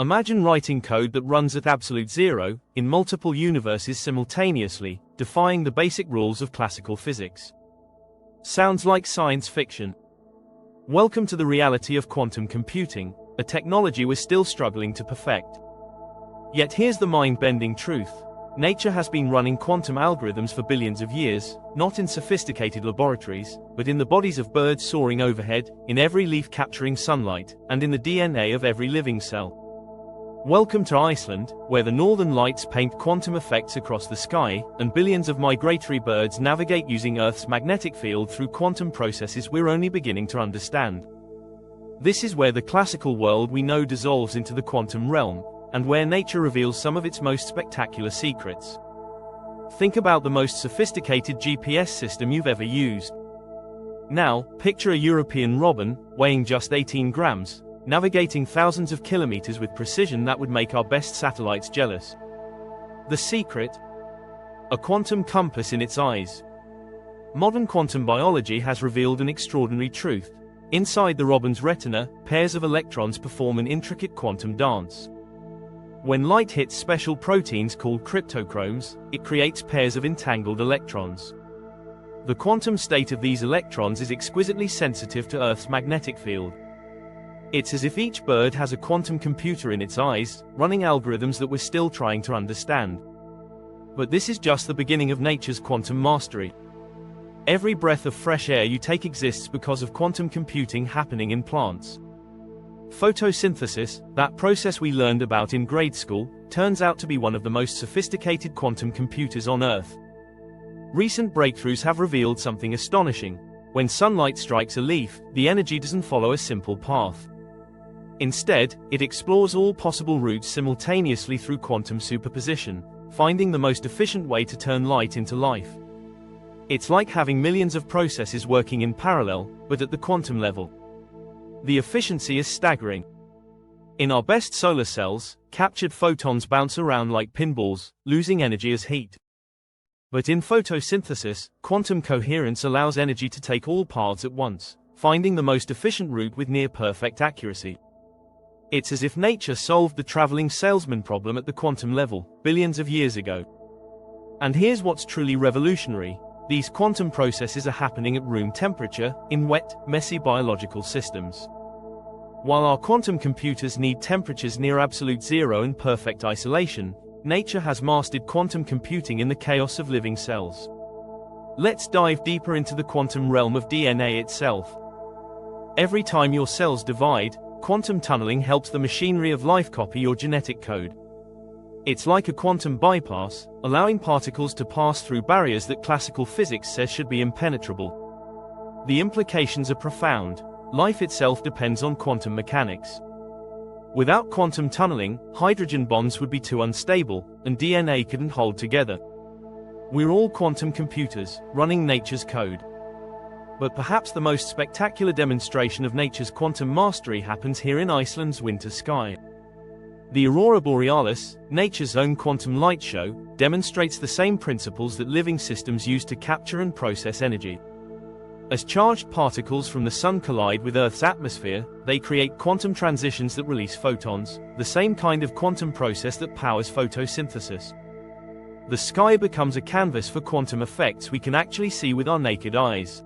Imagine writing code that runs at absolute zero, in multiple universes simultaneously, defying the basic rules of classical physics. Sounds like science fiction. Welcome to the reality of quantum computing, a technology we're still struggling to perfect. Yet here's the mind-bending truth. Nature has been running quantum algorithms for billions of years, not in sophisticated laboratories, but in the bodies of birds soaring overhead, in every leaf capturing sunlight, and in the DNA of every living cell. Welcome to Iceland, where the northern lights paint quantum effects across the sky, and billions of migratory birds navigate using Earth's magnetic field through quantum processes we're only beginning to understand. This is where the classical world we know dissolves into the quantum realm, and where nature reveals some of its most spectacular secrets. Think about the most sophisticated GPS system you've ever used. Now, picture a European robin, weighing just 18 grams, navigating thousands of kilometers with precision that would make our best satellites jealous. The secret? A quantum compass in its eyes. Modern quantum biology has revealed an extraordinary truth. Inside the robin's retina, pairs of electrons perform an intricate quantum dance. When light hits special proteins called cryptochromes, it creates pairs of entangled electrons. The quantum state of these electrons is exquisitely sensitive to Earth's magnetic field. It's as if each bird has a quantum computer in its eyes, running algorithms that we're still trying to understand. But this is just the beginning of nature's quantum mastery. Every breath of fresh air you take exists because of quantum computing happening in plants. Photosynthesis, that process we learned about in grade school, turns out to be one of the most sophisticated quantum computers on Earth. Recent breakthroughs have revealed something astonishing. When sunlight strikes a leaf, the energy doesn't follow a simple path. Instead, it explores all possible routes simultaneously through quantum superposition, finding the most efficient way to turn light into life. It's like having millions of processes working in parallel, but at the quantum level. The efficiency is staggering. In our best solar cells, captured photons bounce around like pinballs, losing energy as heat. But in photosynthesis, quantum coherence allows energy to take all paths at once, finding the most efficient route with near-perfect accuracy. It's as if nature solved the traveling salesman problem at the quantum level, billions of years ago. And here's what's truly revolutionary. These quantum processes are happening at room temperature, in wet, messy biological systems. While our quantum computers need temperatures near absolute zero and perfect isolation, nature has mastered quantum computing in the chaos of living cells. Let's dive deeper into the quantum realm of DNA itself. Every time your cells divide, quantum tunneling helps the machinery of life copy your genetic code. It's like a quantum bypass, allowing particles to pass through barriers that classical physics says should be impenetrable. The implications are profound. Life itself depends on quantum mechanics. Without quantum tunneling, hydrogen bonds would be too unstable, and DNA couldn't hold together. We're all quantum computers, running nature's code. But perhaps the most spectacular demonstration of nature's quantum mastery happens here in Iceland's winter sky. The aurora borealis, nature's own quantum light show, demonstrates the same principles that living systems use to capture and process energy. As charged particles from the sun collide with Earth's atmosphere, they create quantum transitions that release photons, the same kind of quantum process that powers photosynthesis. The sky becomes a canvas for quantum effects we can actually see with our naked eyes.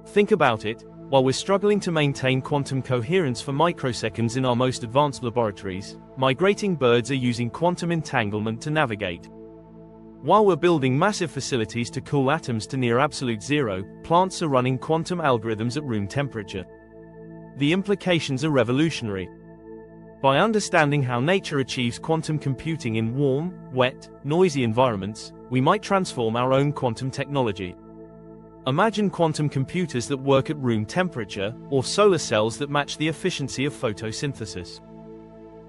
Think about it. While we're struggling to maintain quantum coherence for microseconds in our most advanced laboratories, migrating birds are using quantum entanglement to navigate. While we're building massive facilities to cool atoms to near absolute zero, plants are running quantum algorithms at room temperature. The implications are revolutionary. By understanding how nature achieves quantum computing in warm, wet, noisy environments, we might transform our own quantum technology. Imagine quantum computers that work at room temperature, or solar cells that match the efficiency of photosynthesis.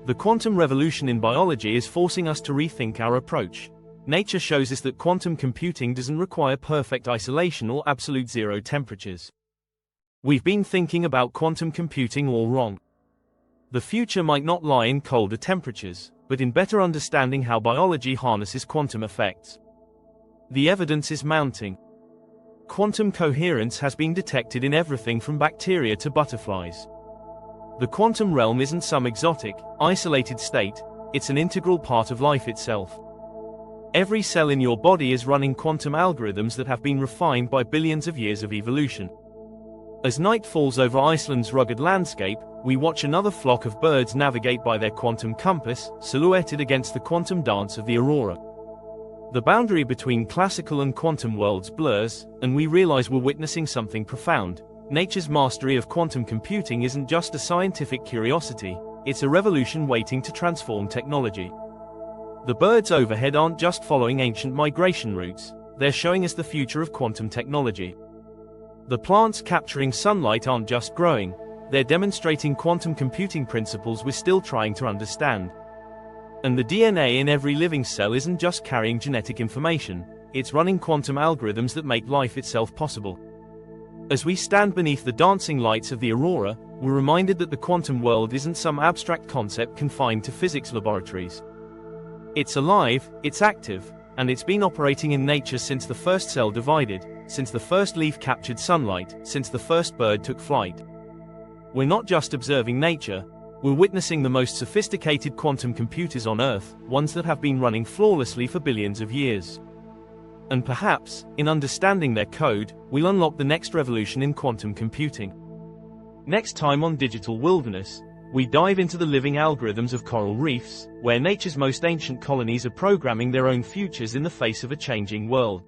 The quantum revolution in biology is forcing us to rethink our approach. Nature shows us that quantum computing doesn't require perfect isolation or absolute zero temperatures. We've been thinking about quantum computing all wrong. The future might not lie in colder temperatures, but in better understanding how biology harnesses quantum effects. The evidence is mounting. Quantum coherence has been detected in everything from bacteria to butterflies. The quantum realm isn't some exotic, isolated state, it's an integral part of life itself. Every cell in your body is running quantum algorithms that have been refined by billions of years of evolution. As night falls over Iceland's rugged landscape, we watch another flock of birds navigate by their quantum compass, silhouetted against the quantum dance of the aurora. The boundary between classical and quantum worlds blurs, and we realize we're witnessing something profound. Nature's mastery of quantum computing isn't just a scientific curiosity, it's a revolution waiting to transform technology. The birds overhead aren't just following ancient migration routes, they're showing us the future of quantum technology. The plants capturing sunlight aren't just growing, they're demonstrating quantum computing principles we're still trying to understand. And the DNA in every living cell isn't just carrying genetic information, it's running quantum algorithms that make life itself possible. As we stand beneath the dancing lights of the aurora, we're reminded that the quantum world isn't some abstract concept confined to physics laboratories. It's alive, it's active, and it's been operating in nature since the first cell divided, since the first leaf captured sunlight, since the first bird took flight. We're not just observing nature, we're witnessing the most sophisticated quantum computers on Earth, ones that have been running flawlessly for billions of years. And perhaps, in understanding their code, we'll unlock the next revolution in quantum computing. Next time on Digital Wilderness, we dive into the living algorithms of coral reefs, where nature's most ancient colonies are programming their own futures in the face of a changing world.